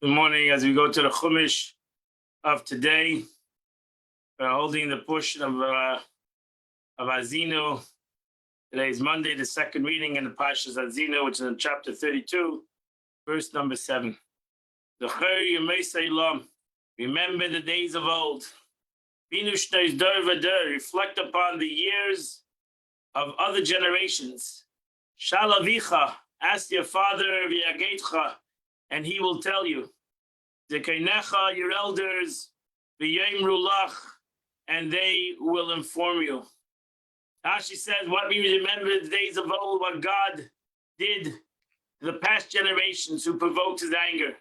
Good morning. As we go to the Chumash of today, we're holding the portion of Azinu. Today is Monday, the second reading in the Parshas Azinu, which is in chapter 32, verse number 7. Remember the days of old. Reflect upon the years of other generations. Shalavicha, ask your father, and he will tell you. Zekeinecha, your elders, v'yemru lach, and they will inform you. Rashi says, what we remember the days of old, what God did to the past generations who provoked his anger.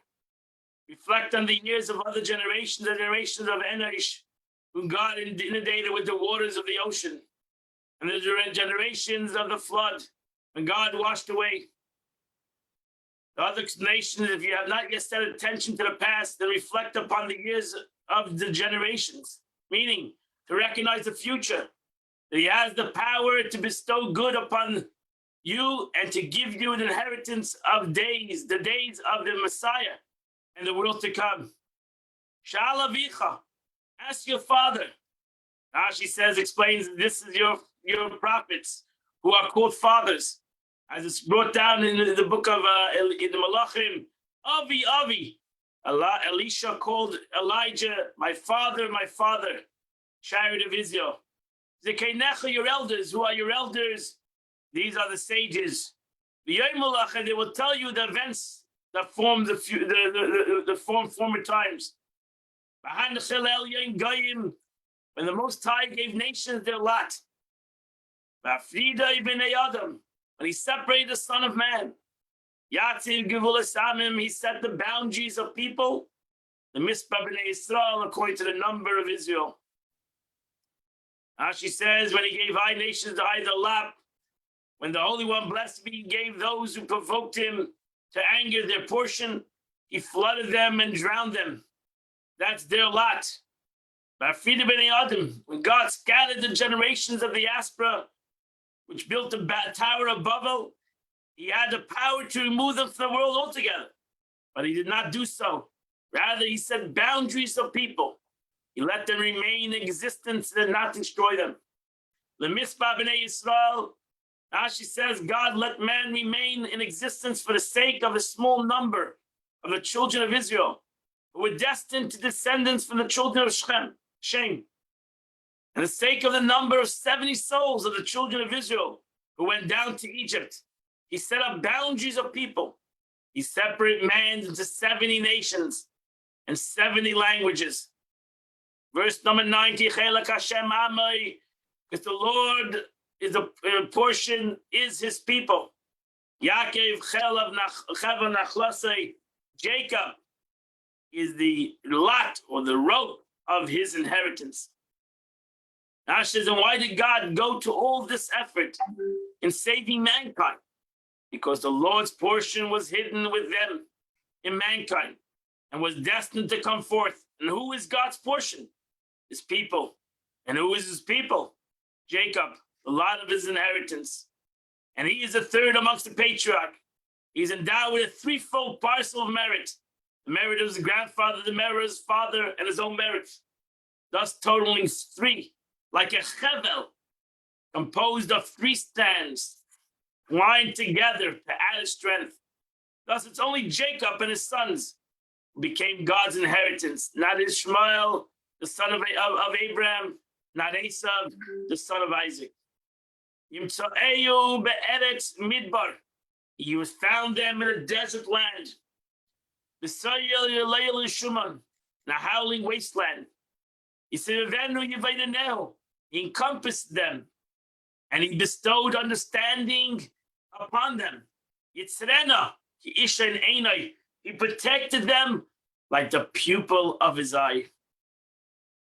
Reflect on the years of other generations, the generations of Enosh, whom God inundated with the waters of the ocean, and the generations of the flood, when God washed away. The other nations, if you have not yet set attention to the past, then reflect upon the years of the generations, meaning to recognize the future, that he has the power to bestow good upon you and to give you an inheritance of days, the days of the Messiah and the world to come. Sha'alavicha, ask your father. Rashi says, explains, this is your prophets who are called fathers. As it's brought down in the book of in the Malachim, Avi. Elisha called Elijah, my father, chariot of Israel. Zekeinecha, your elders. Who are your elders? These are the sages. They will tell you the events that form the former times. When the Most High gave nations their lot. When he separated the Son of Man, Yativ Givul Samim, he set the boundaries of people, the Mispah B'nai Yisrael, according to the number of Israel. Rashi says, when he gave high nations to either lap, when the Holy One, blessed be, gave those who provoked him to anger their portion, he flooded them and drowned them. That's their lot. B'afida B'nai Adam, when God scattered the generations of the Aspra, which built the Tower of Babel, he had the power to remove them from the world altogether. But he did not do so. Rather, he set boundaries of people. He let them remain in existence and not destroy them. The Mispah B'nai Yisrael, Rashi says, God let man remain in existence for the sake of a small number of the children of Israel, who were destined to descendants from the children of Shem. And the sake of the number of 70 souls of the children of Israel who went down to Egypt, he set up boundaries of people. He separated man into 70 nations and 70 languages. Verse number 90, because the Lord is a portion, is his people. Yaakov Cheva Nachlasei, Jacob is the lot or the rope of his inheritance. Ash says, and why did God go to all this effort in saving mankind? Because the Lord's portion was hidden with them in mankind and was destined to come forth. And who is God's portion? His people. And who is his people? Jacob, the lot of his inheritance. And he is the third amongst the patriarch. He's endowed with a threefold parcel of merit. The merit of his grandfather, the merit of his father, and his own merit. Thus totaling three. Like a chevel, composed of three stands, twined together to add strength. Thus, it's only Jacob and his sons who became God's inheritance, not Ishmael, the son of Abraham, not Esav, the son of Isaac. Yimtzo'eyu be'eretz midbar. He was found them in a desert land. B'sayel yaleil shuman, in a howling wasteland. He said, he encompassed them and he bestowed understanding upon them. Yitzrena, he protected them like the pupil of his eye.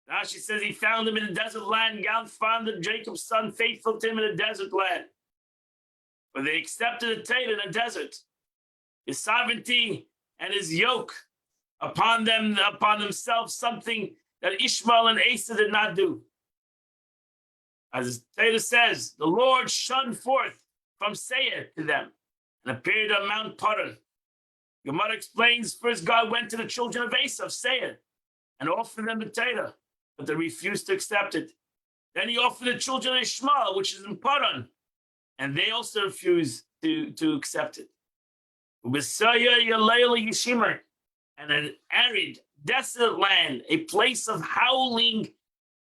Rashi says he found them in a desert land. God found Jacob's son faithful to him in a desert land. But they accepted the Torah in a desert. His sovereignty and his yoke upon themselves, something that Ishmael and Asa did not do. As Torah says, the Lord shone forth from Seir to them and appeared on Mount Paran. Gemara explains, first God went to the children of Esav, Seir, and offered them the Torah, but they refused to accept it. Then he offered the children of Ishmael, which is in Paran, and they also refused to accept it. And an arid, desolate land, a place of howling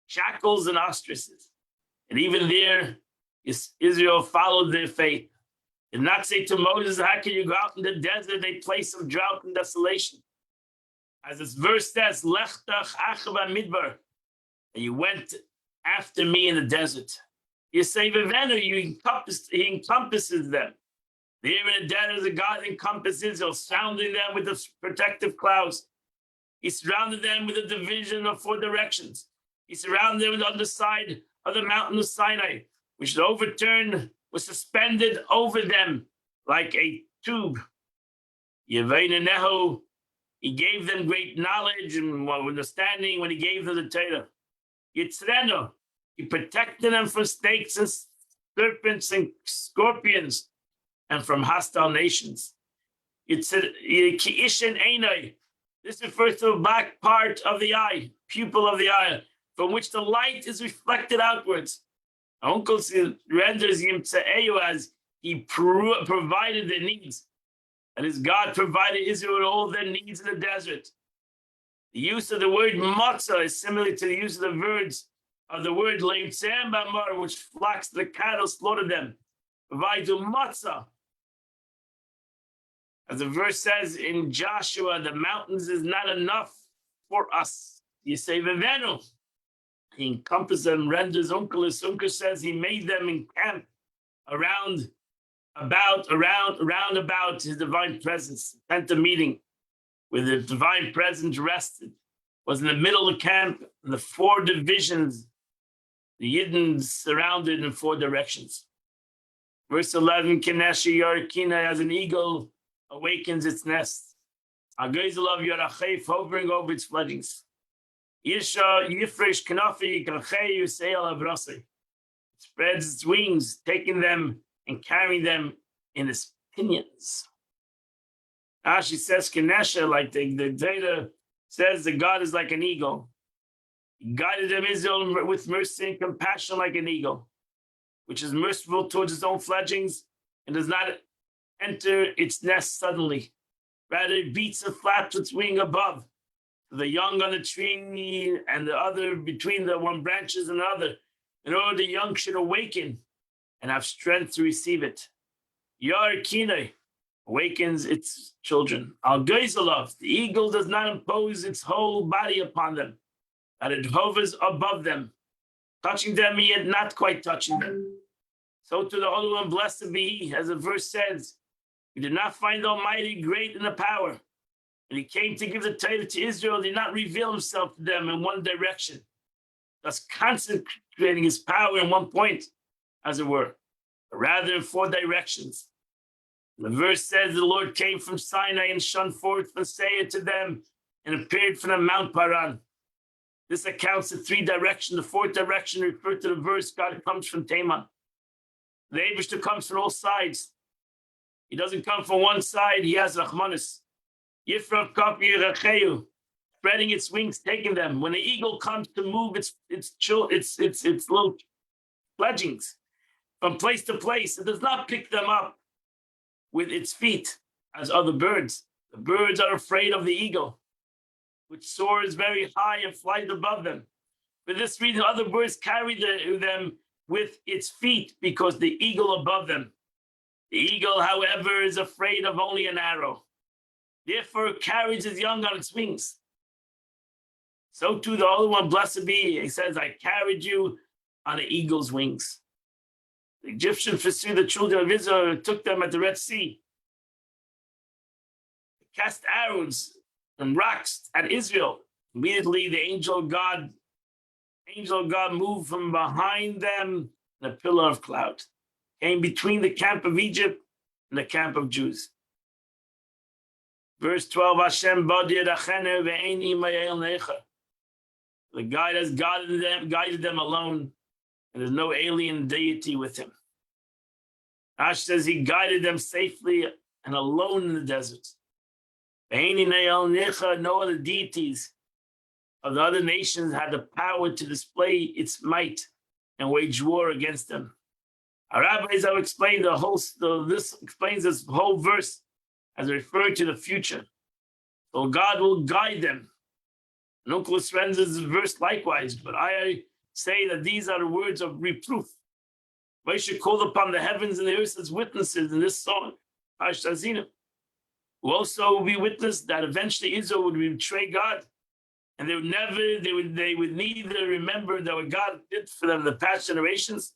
jackals and ostriches. And even there, Israel followed their fate. Did not say to Moses, how can you go out in the desert, a place of drought and desolation? As this verse says, Lechtach achava midbar, and you went after me in the desert. You say, Vivenu, he encompasses them. There in the desert, God encompasses Israel, surrounding them with the protective clouds. He surrounded them with a division of 4 directions. He surrounded them with the underside of the mountain of Sinai, which overturned, was suspended over them like a tube. Yeveinu, he gave them great knowledge and understanding when he gave them the Torah. Yitzrenu, he protected them from snakes and serpents and scorpions and from hostile nations. This refers to the back part of the eye, pupil of the eye, from which the light is reflected outwards. Uncle renders Yimtze'eu as he provided their needs. That is, God provided Israel with all their needs in the desert. The use of the word matzah is similar to the use of the words of the word leimtze'em b'amar, which flocks the cattle, slaughtered them. Provides a matzah. As the verse says in Joshua, the mountains is not enough for us. You say, Vivenu. He encompasses them, renders Unkelus. Unkel says he made them encamp around about his divine presence. Sent a meeting where the divine presence rested. Was in the middle of the camp, and the 4 divisions, the Yidden surrounded in 4 directions. Verse 11, Keneshi Yarkina, as an eagle awakens its nest. Agazel of Yarachef, hovering over its fledglings. Yisha Yifresh Kanafi Kacheyu Seil Abrasi. It spreads its wings, taking them and carrying them in its pinions. She says Kenesha, like the data says that God is like an eagle. He guided them Israel with mercy and compassion like an eagle, which is merciful towards its own fledglings and does not enter its nest suddenly. Rather, it beats and flaps its wing above, the young on the tree and the other between the one branches and the other, in order the young should awaken and have strength to receive it. Yar Kinei awakens its children. Al Geizalov, the eagle does not impose its whole body upon them, that it hovers above them, touching them yet not quite touching them. So to the Holy One, blessed be He, as the verse says, we did not find the Almighty great in the power. And He came to give the Torah to Israel, did not reveal Himself to them in one direction, thus concentrating His power in one point, as it were, but rather in 4 directions. The verse says the Lord came from Sinai and shone forth from Seir to them and appeared from the Mount Paran. This accounts the 3 directions. The 4th direction referred to the verse God comes from Teman. The Eibishter comes from all sides. He doesn't come from one side. He has Rachmanis. Yifrav Kapi Racheu, spreading its wings, taking them. When the eagle comes to move its little fledglings from place to place, it does not pick them up with its feet as other birds. The birds are afraid of the eagle, which soars very high and flies above them. For this reason, other birds carry them with its feet because the eagle above them. The eagle, however, is afraid of only an arrow. Therefore, it carries his young on its wings. So too, the Holy One, blessed be He, says, I carried you on an eagle's wings. The Egyptians pursued the children of Israel and took them at the Red Sea. They cast arrows and rocks at Israel. Immediately, the angel of God moved from behind them in a pillar of cloud, came between the camp of Egypt and the camp of Jews. Verse 12, Hashem the God has guided them alone, and there's no alien deity with Him. Ash says He guided them safely and alone in the desert. No other deities of the other nations had the power to display its might and wage war against them. Our rabbis have explained this explains this whole verse as referring to the future. So God will guide them. And Onkelos renders the verse likewise, but I say that these are the words of reproof. Moshe called upon the heavens and the earth as witnesses in this song, Parashat Haazinu, who also will be witness that eventually Israel would betray God, and they would neither remember that what God did for them in the past generations,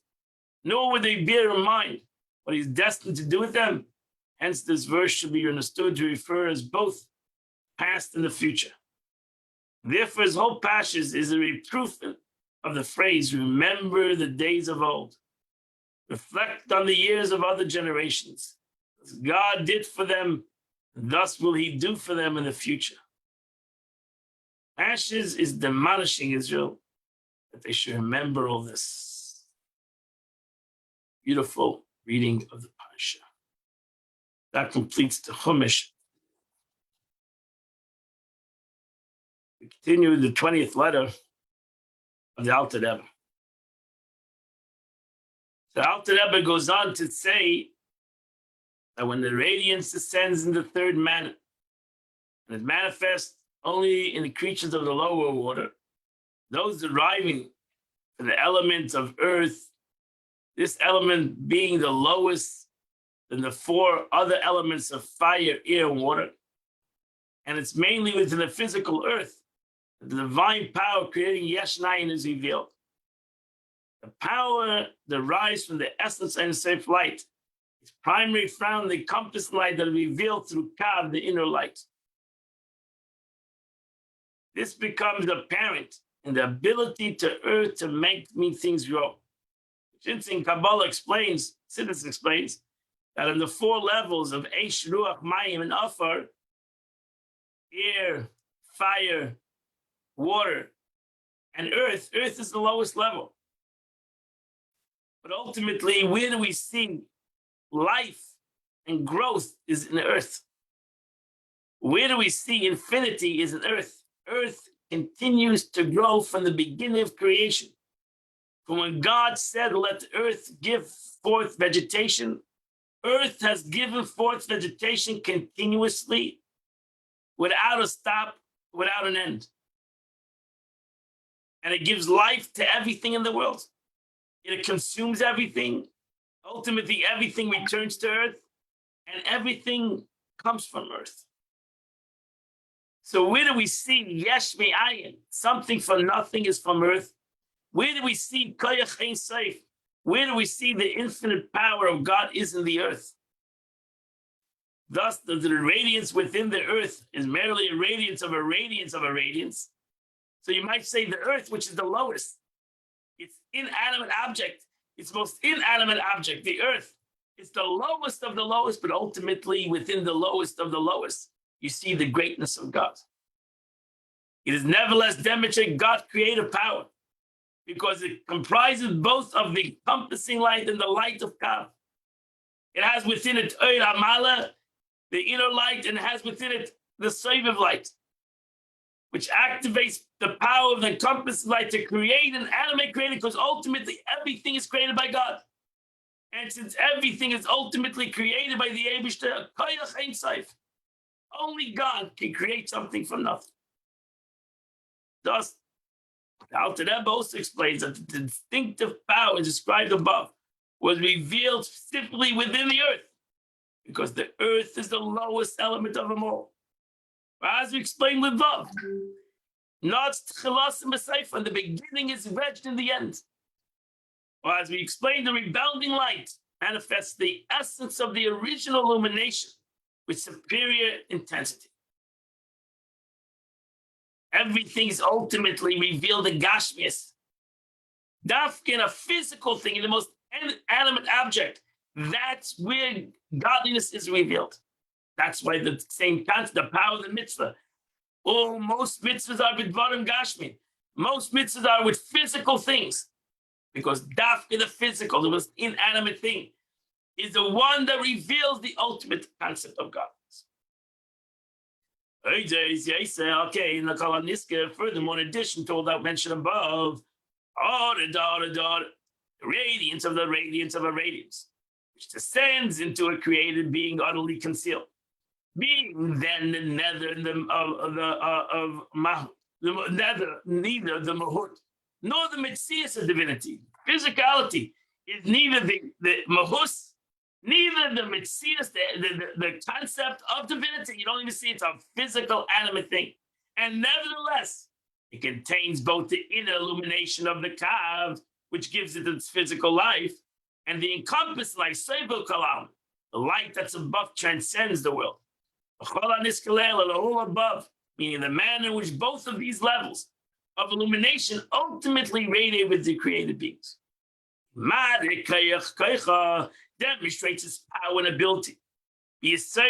nor would they bear in mind what He's destined to do with them. Hence, this verse should be understood to refer as both past and the future. Therefore, his whole passage is a reproof of the phrase, remember the days of old. Reflect on the years of other generations. As God did for them, thus will He do for them in the future. Ashes is demolishing Israel, that they should remember all this. Beautiful reading of the parasha. That completes the Chumash. We continue the 20th letter of the Alter Rebbe. The Alter Rebbe goes on to say that when the radiance descends in the third manner, and it manifests only in the creatures of the lower water, those deriving from the element of earth, this element being the lowest than the four other elements of fire, air, and water, and it's mainly within the physical earth that the divine power creating Yesh Nayin is revealed. The power derives from the essence and safe light. Its primary found the compass light that is revealed through Kav, the inner light. This becomes apparent in the ability to earth to make things grow. Since in Kabbalah explains, Siddur explains, that in the four levels of Eish, Ruach, Mayim, and Afar, air, fire, water, and earth is the lowest level. But ultimately, where do we see life and growth is in the earth? Where do we see infinity is in earth? Earth continues to grow from the beginning of creation. From when God said, let the earth give forth vegetation, earth has given forth vegetation continuously, without a stop, without an end. And it gives life to everything in the world. It consumes everything. Ultimately, everything returns to earth, and everything comes from earth. So where do we see Yesh Me'ayin? Something from nothing is from earth. Where do we see Koyach Ein Sof? Where do we see the infinite power of God is in the earth? Thus, the radiance within the earth is merely a radiance of a radiance of a radiance. So you might say the earth, which is the lowest, it's inanimate object. It's the most inanimate object, the earth. It's the lowest of the lowest, but ultimately within the lowest of the lowest, you see the greatness of God. It is nevertheless demonstrated God's creative power because it comprises both of the encompassing light and the light of God. It has within it Oir HaMala, the inner light, and it has within it the Soviv light, which activates the power of the encompassing light to create and animate created, because ultimately everything is created by God. And since everything is ultimately created by the Eibishter, Koyach Ein Sof, only God can create something from nothing. Thus, the Alter Rebbe also explains that the distinctive power described above was revealed specifically within the earth, because the earth is the lowest element of them all. As we explained with above, not Tchilas B'Sefer, the beginning is wedged in the end. Or as we explained, the rebounding light manifests the essence of the original illumination with superior intensity. Everything is ultimately revealed in Gashmias. Dafkin, a physical thing, in the most inanimate object, that's where godliness is revealed. That's why the same concept, the power of the mitzvah. Most mitzvahs are with Dvarim Gashmi. Most mitzvahs are with physical things. Because Dafkin, the physical, the most inanimate thing, is the one that reveals the ultimate concept of God. Okay, in the Kalaniska, furthermore, in addition to all that mentioned above, the radiance of the radiance of a radiance, which descends into a created being utterly concealed. Being then the nether of Mahut, the nether, neither the Mahut nor the Metzias of divinity. Physicality is neither the Mahus, neither the Metzias, the concept of divinity. You don't even see it's a physical, animate thing. And nevertheless, it contains both the inner illumination of the Kav, which gives it its physical life, and the encompassed life, Seibel Kalam, the light that's above transcends the world. All above, meaning the manner in which both of these levels of illumination ultimately radiate with the created beings. Demonstrates its power and ability. In so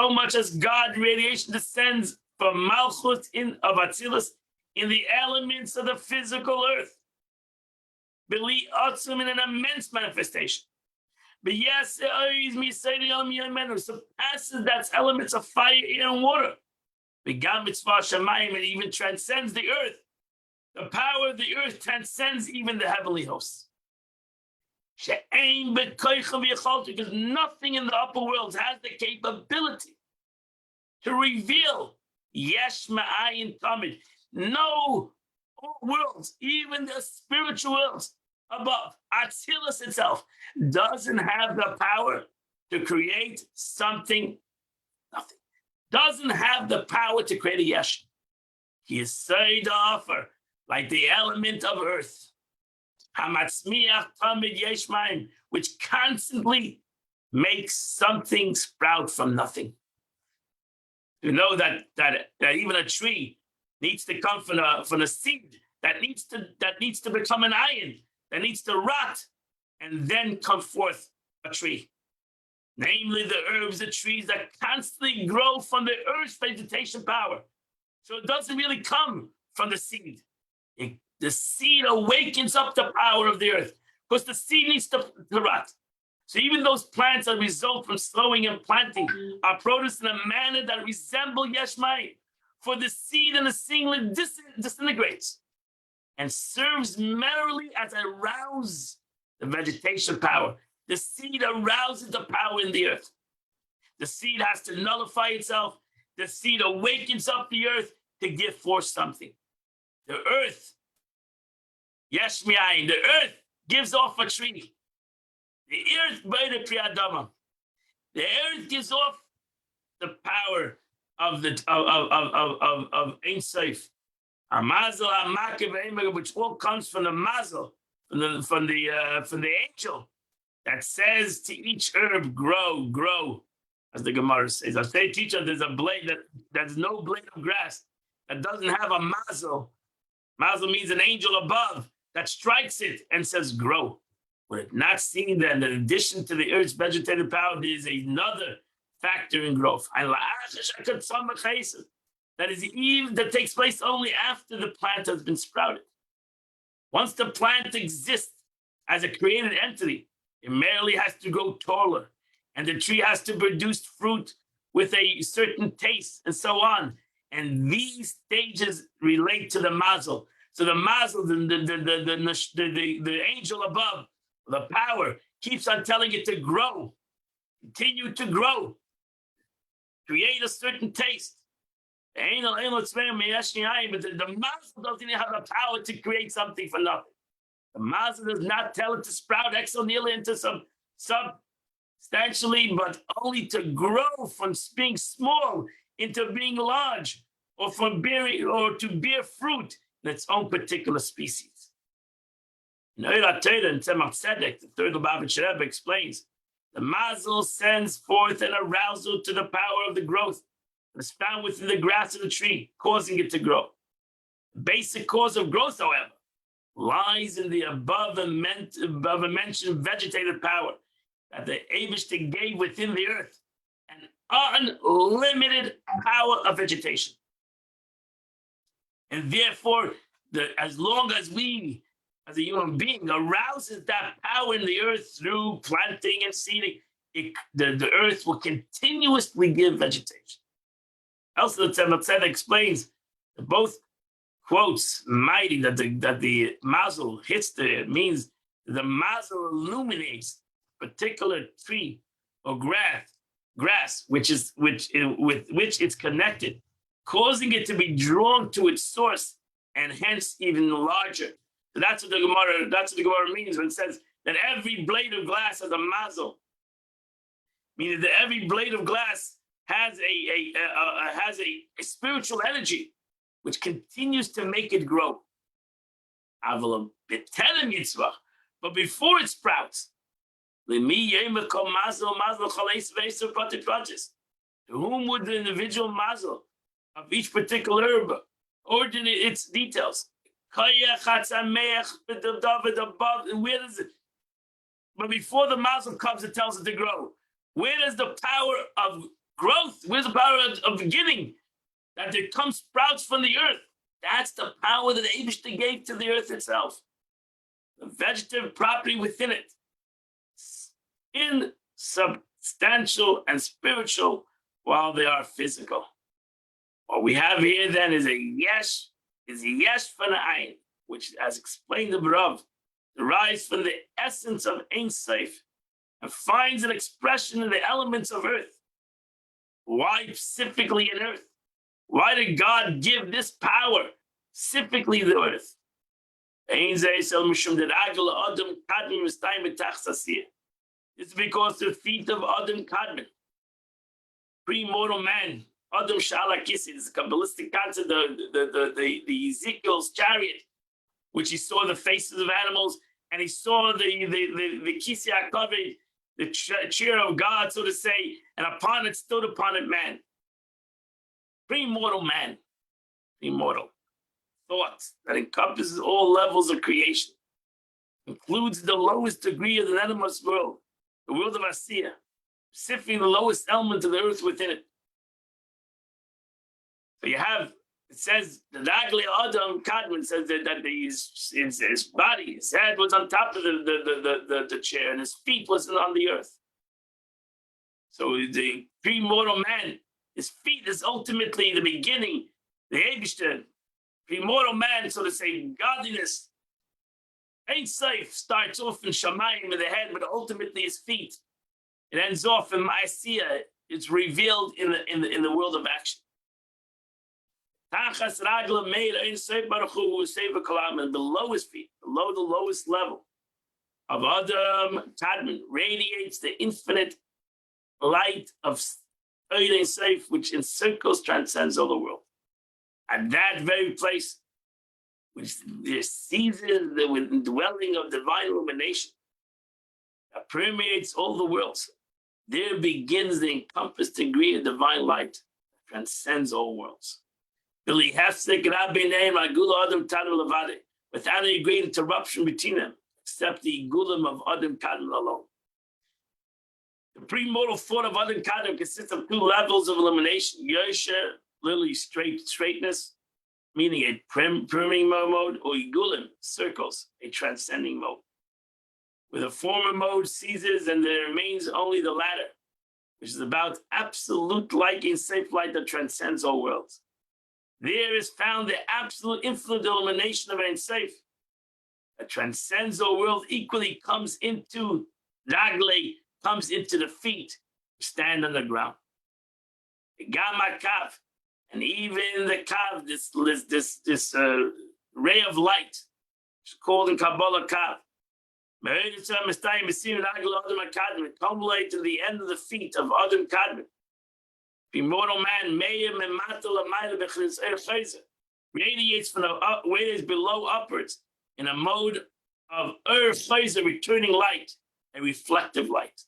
much as God radiation descends from Malchut of Atzilus in the elements of the physical earth. Beli Atzum in an immense manifestation. But yes, surpasses that elements of fire, air, and water. And it even transcends the earth. The power of the earth transcends even the heavenly hosts. Because nothing in the upper worlds has the capability to reveal Yesh Ma'ayin Tamid. No worlds, even the spiritual worlds above, Atzilus itself, doesn't have the power to create something, nothing. Doesn't have the power to create a Yesh. He is said to offer like the element of earth, Hamatzmiach Tamid Yesh Ma'ayin, which constantly makes something sprout from nothing. You know that even a tree needs to come from a seed that needs to become an iron, that needs to rot, and then come forth a tree. Namely, the herbs, the trees that constantly grow from the earth's vegetation power. So it doesn't really come from the seed. The seed awakens up the power of the earth because the seed needs to rot. So even those plants that result from sowing and planting are produced in a manner that resemble Yesh Ma'ayin. For the seed and the seedling disintegrates and serves merely as a rouse the vegetation power. The seed arouses the power in the earth. The seed has to nullify itself. The seed awakens up the earth to give forth something. The earth, Yesh Ma'ayin, the earth gives off a tree. The earth by the Priyadama. The earth gives off the power of Ein Sof. A mazel, a makav, which all comes from the mazel, from the angel that says to each herb, grow, grow, as the Gemara says. I say, teacher, there's a blade there's no blade of grass that doesn't have a mazel. Mazel means an angel above that strikes it and says, grow. We're not seeing that in addition to the earth's vegetative power, there is another factor in growth. That is Eve that takes place only after the plant has been sprouted. Once the plant exists as a created entity, it merely has to grow taller, and the tree has to produce fruit with a certain taste, and so on. And these stages relate to the mazel. So the mazel, the angel above, the power keeps on telling it to grow, continue to grow, create a certain taste. But the mazel doesn't have the power to create something for nothing. The mazel does not tell it to sprout exonilla into some substantially, but only to grow from being small into being large, or from bearing, or to bear fruit in its own particular species. In Oira Torah and Tzemach Tzedek, the third Lubavitcher Rebbe explains, the mazel sends forth an arousal to the power of the growth that is found within the grass of the tree, causing it to grow. The basic cause of growth, however, lies in the above-mentioned vegetative power that the Eibishter gave within the earth, an unlimited power of vegetation. And therefore, as long as we, as a human being, arouses that power in the earth through planting and seeding, the earth will continuously give vegetation. Also, the Tzemach Tzedek explains that both quotes mighty that the mazel hits the means the mazel illuminates a particular tree or grass with which it's connected, causing it to be drawn to its source and hence even larger. So that's what the Gemara means when it says that every blade of glass has a mazel, meaning that every blade of glass has a spiritual energy which continues to make it grow. But before it sprouts, to whom would the individual mazel of each particular herb ordinate its details? Where does it? But before the mazel comes, it tells it to grow. Where is the power of growth? Where's the power of beginning? That there comes sprouts from the earth. That's the power that the Eibishter gave to the earth itself. The vegetative property within it. Insubstantial and spiritual while they are physical. What we have here then is a yesh from the ayin, which, as explained above, derives from the essence of Ein Sof and finds an expression in the elements of earth. Why specifically in earth? Why did God give this power specifically the earth? It's because the feet of Adam Kadmon, pre-mortal man, Adam Shalakisi, this is a Kabbalistic concept, the Ezekiel's chariot, which he saw the faces of animals, and he saw the Kisi HaKavod, the chair of God, so to say, and upon it stood upon it man. Pre-mortal man, immortal thought that encompasses all levels of creation, includes the lowest degree of the animal's world, the world of Asiya, specifically the lowest element of the earth within it. So you have, it says, the Dagli Adam Kadmon says that his body, his head was on top of the chair, and his feet wasn't on the earth. So the pre-mortal man, his feet is ultimately the beginning, the Eibishter, pre-mortal man, so to say, godliness. Ein Sof starts off in Shamayim with the head, but ultimately his feet. It ends off in Ma'asiyah. It's revealed in the world of action. Tachas Ragla made Ein Sof Baruch Hu Seva Kalam, and below his feet, below the lowest level of Adam Kadmon, radiates the infinite light of Ein Sof, which encircles, transcends all the world. At that very place, which there seizes the dwelling of divine illumination that permeates all the worlds, there begins the encompassed degree of divine light that transcends all worlds. Without any great interruption between them, except the Gulam of Adam Kadmon alone. The pre-mortal thought of Adam Kadmon consists of two levels of illumination: Yosher, literally straightness, meaning a priming mode, or Igulim, circles, a transcending mode. Where the former mode ceases and there remains only the latter, which is about absolute light and safe light that transcends all worlds. There is found the absolute infinite illumination of Ein Sof that transcends all worlds, equally comes into Ragle, comes into the feet, stand on the ground. The Gamma Kav, and even the Kav, this ray of light, which is called in Kabbalah Kav, culminate to the end of the feet of Adam Kadmon. The immortal man, radiates from the ways below upwards in a mode of returning light, a reflective light.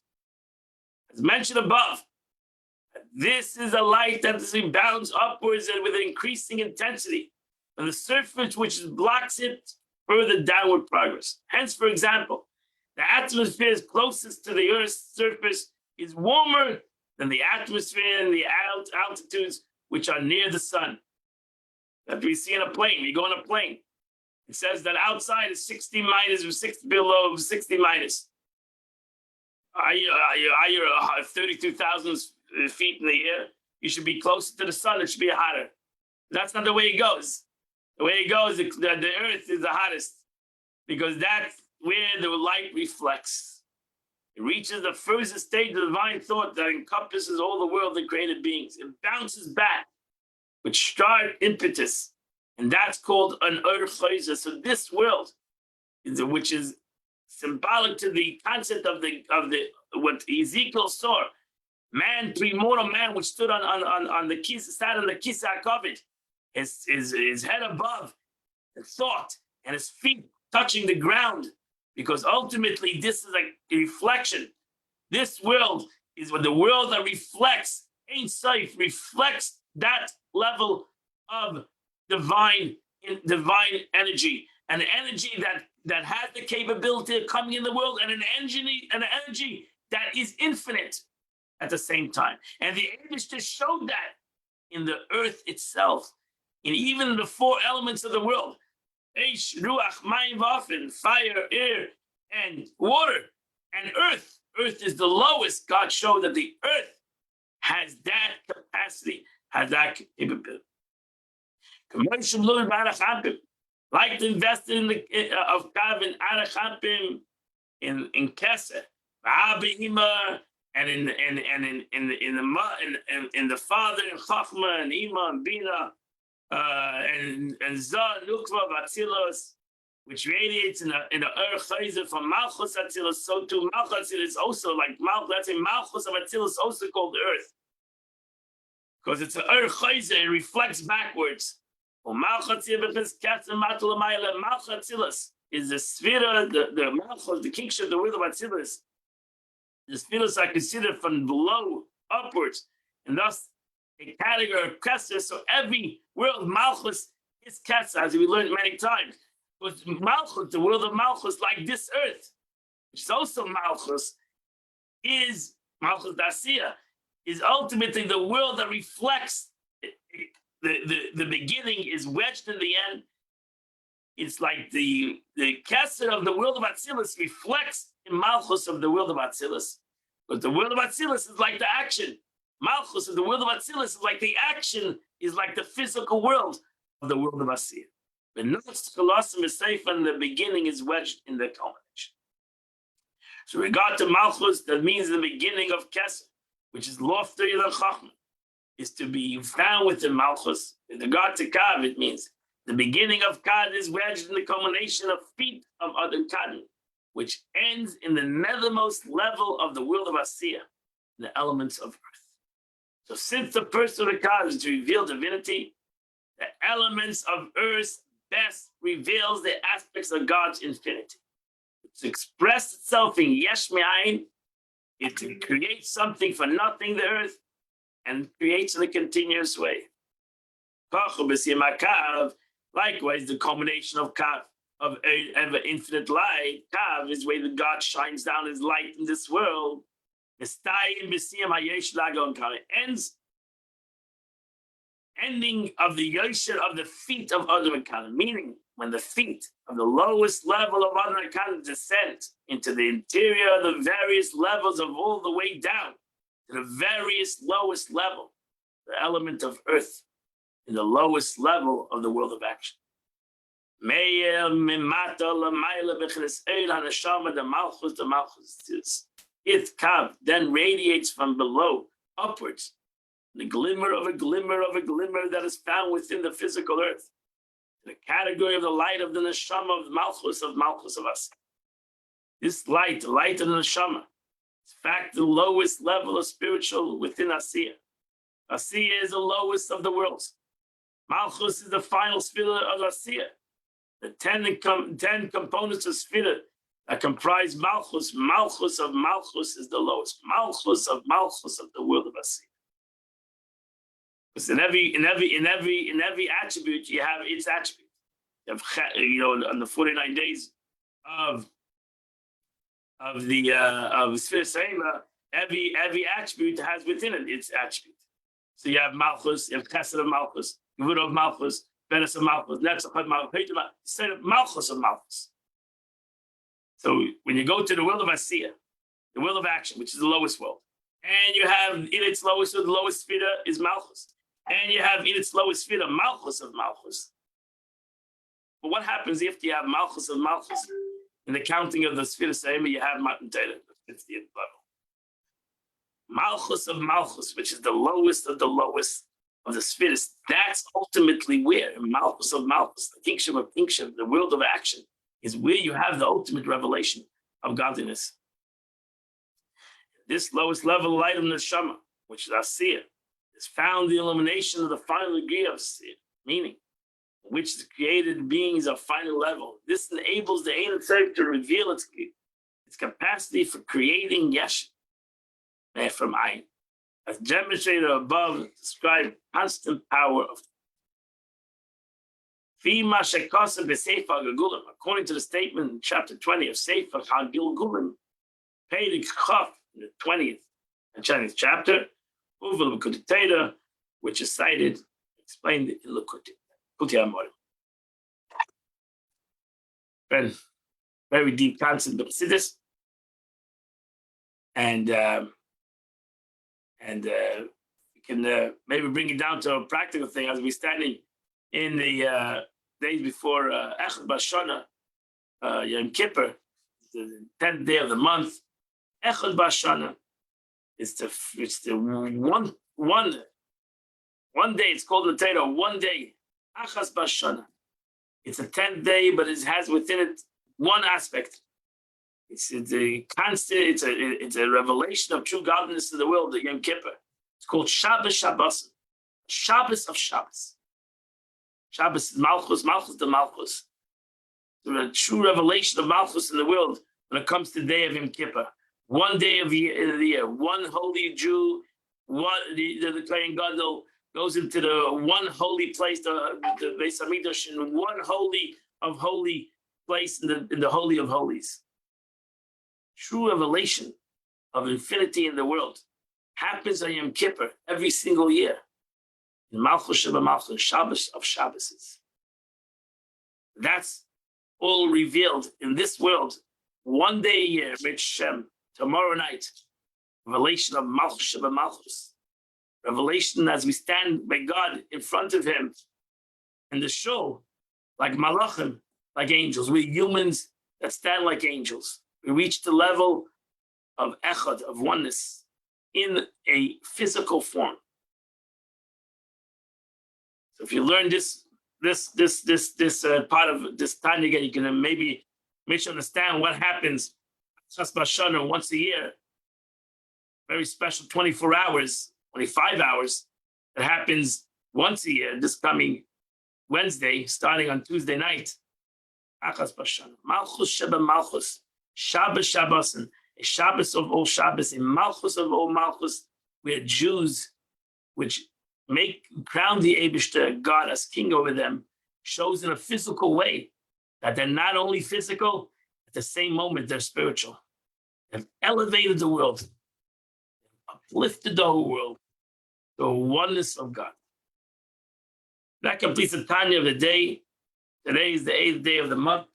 As mentioned above, this is a light that bounds upwards and with increasing intensity, and the surface which blocks it further downward progress. Hence, for example, the atmosphere is closest to the Earth's surface is warmer than the atmosphere and the altitudes which are near the sun. That we see in a plane. You go on a plane. It says that outside is 60 minus or 60 below 60 minus. You're 32,000 feet in the air. you should be closer to the sun. It should be hotter. That's not the way it goes. The way it goes, the earth is the hottest because that's where the light reflects. It reaches the furthest stage of divine thought that encompasses all the world and created beings. It bounces back with sharp impetus, and that's called an Ur Chayza. So this world, which is symbolic to the concept of the what Ezekiel saw, man, primordial man, which stood on the kiss, sat on the Kisa HaKavod, his head above the thought, and his feet touching the ground, because ultimately this is like a reflection. This world is what the world that reflects, Ein Sof, reflects that level of divine energy, an energy that has the capability of coming in the world, and an energy that is infinite at the same time. And the Eibush just showed that in the earth itself, in even the four elements of the world: Eish, Ruach, Mayim, Vafen, fire, air, and water, and earth. Earth is the lowest. God showed that the earth has that capacity, has that capability. Commercial Lord Arachampim, like to invest in the of Kav in Arachampim, in Keser, Abihima, and in the Father, and Chachma, and Ima, and Bina, and Zah, Nukva, Vatzilos, which radiates in the Ur Chayzer from Malchus Atzilus. So too Malchus Atzilus is also like Malchus. That's a Malchus of Atzilus, also called Earth, because it's an Ur Chayzer. It reflects backwards. Malchus is the Sphira, the Malchus, the kingship, the will of Atzilus. The Sphiras are considered from below upwards, and thus a category of Keser. So every world Malchus is Keser, as we learned many times. But Malchus, the world of Malchus, like this earth, which is also Malchus, is Malchus Dasia, is ultimately the world that reflects the beginning is wedged in the end. It's like the Keser of the world of Atzilus reflects in Malchus of the world of Atzilus. But the world of Atzilus is like the action. Malchus of the world of Atzilus is like the action, is like the physical world of the world of Asiyah. The Nutz Chalasim is safe, and the beginning is wedged in the culmination. So regard to Malchus, that means the beginning of Keser, which is loftier than Chachma, is to be found within Malchus. In regard to Kav, it means the beginning of Kad is wedged in the culmination of feet of Adam Kadin, which ends in the nethermost level of the world of Asiyah, the elements of earth. So since the person of the Kad is to reveal divinity, the elements of earth best reveals the aspects of God's infinity. It's expressed itself in Yesh Me'ayin. It creates something for nothing, the earth, and creates in a continuous way. Likewise, the culmination of Kav, of infinite light, Kav is where the God shines down his light in this world. Ending of the Yosher of the feet of Adam Kadin, meaning when the feet of the lowest level of Adam Kadin descend into the interior, the various levels of all the way down to the various lowest level, the element of earth, in the lowest level of the world of action. The Malchus, it Kav then radiates from below upwards, the glimmer of a glimmer of a glimmer that is found within the physical earth, the category of the light of the neshama of Malchus of us. This light, the light of the neshama, is in fact the lowest level of spiritual within Asiyah. Asiyah is the lowest of the worlds. Malchus is the final sphere of Asiyah. The 10 components of sphere that comprise Malchus. Malchus of Malchus is the lowest. Malchus of the world of Asiyah. Because in every attribute you have its attribute. You have, on the 49 days of Sphere Seima, every attribute has within it its attribute. So you have Malchus, you have Chesed of Malchus, Gevurah of Malchus, Beres of Malchus, Netzach of Malchus, instead of Malchus of Malchus. So when you go to the world of Asiyah, the world of action, which is the lowest world, And you have in its lowest, so the lowest sfira is Malchus. And you have in its lowest sfira Malchus of Malchus. But what happens if you have Malchus of Malchus? In the counting of the sfira Seima, you have Matan Torah, the 50th level. Malchus of Malchus, which is the lowest of the spheres, that's ultimately where Malchus of Malchus, the kingship of kingship, the world of action, is where you have the ultimate revelation of godliness. This lowest level light of Neshama, which is Asiyah, is found the illumination of the final degree of Asiyah, meaning which the created beings are final level. This enables the Ein Tzarech to reveal its capacity for creating Yesh from Ayin. As demonstrated above, describe constant power of according to the statement in chapter 20 of Sefer HaGilgulim, Perek Chaf, in the 20th and 20th chapter, Uvel Likutei Torah, which is cited, explained in Likutei Amorim. Very deep concept of Chassidus, and we can maybe bring it down to a practical thing as we're standing in the days before Echad Bashana, Yom Kippur, the 10th day of the month. Echad Bashana is the one day. It's called the Torah, one day. Achas Bashana. It's a 10th day, but it has within it one aspect. It's a constant. It's a revelation of true godliness to the world. The Yom Kippur. It's called Shabbos Shabbos. Shabbos of Shabbos. Shabbos is Malchus. Malchus the Malchus. The true revelation of Malchus in the world when it comes to the day of Yom Kippur. One day of the year. One holy Jew. The Kohen Gadol goes into the one holy place, the Beis Hamikdash, in one holy of holy place in the holy of holies. True revelation of infinity in the world happens on Yom Kippur every single year. In Malchus Sheba Malchus, Shabbos of Shabboses. That's all revealed in this world, one day a year, Beit Shem, tomorrow night. Revelation of Malchus Sheba Malchus. Revelation as we stand by God in front of Him. And the show, like Malachim, like angels. We're humans that stand like angels. We reach the level of echad, of oneness, in a physical form. So if you learn this part of this Tanya, you can maybe make sure understand what happens Chas Bashana once a year. Very special 24 hours, 25 hours that happens once a year, this coming Wednesday, starting on Tuesday night. Achas Bashana. Malchus Sheba Malchus. Shabbos Shabbosin, a Shabbos of all Shabbos, a Malchus of all Malchus, where Jews, which crown the Eibishter, God as king over them, shows in a physical way that they're not only physical, at the same moment they're spiritual. They've elevated the world, uplifted the whole world, the oneness of God. That completes the Tanya of the day. Today is the 8th day of the month,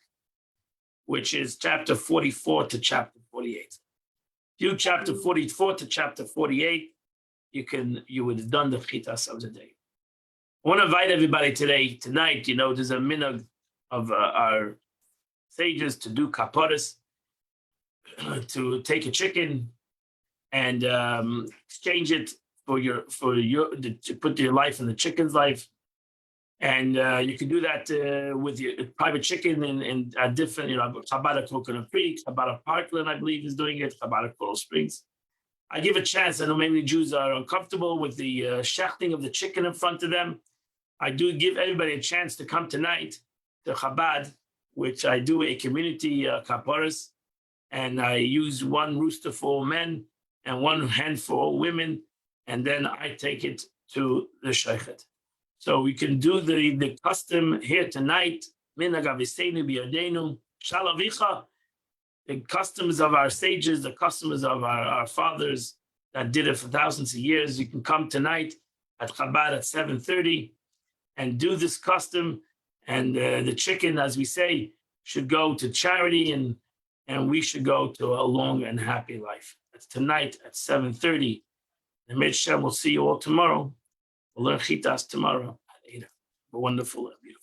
which is chapter 44 to chapter 48. You chapter 44 to chapter 48, you would have done the chitas of the day. I want to invite everybody tonight, there's a minhag of our sages to do kaparas, to take a chicken and exchange it to put your life in the chicken's life. And you can do that with your private chicken and different, Chabad Coconut Creek, Chabad Parkland, I believe, is doing it, Chabad Coral Springs. I give a chance. I know many Jews are uncomfortable with the shechting of the chicken in front of them. I do give everybody a chance to come tonight to Chabad, which I do a community kaparas, and I use one rooster for all men and one hen for all women, and then I take it to the sheichet. So we can do the custom here tonight. Minhag Aviseinu biyadenu, Shalavicha, the customs of our sages, the customs of our fathers that did it for thousands of years. You can come tonight at Chabad at 7:30 and do this custom. And the chicken, as we say, should go to charity, and we should go to a long and happy life. That's tonight at 7:30 And Mitch, we'll see you all tomorrow. We'll learn Chitas tomorrow at 8. A wonderful, beautiful.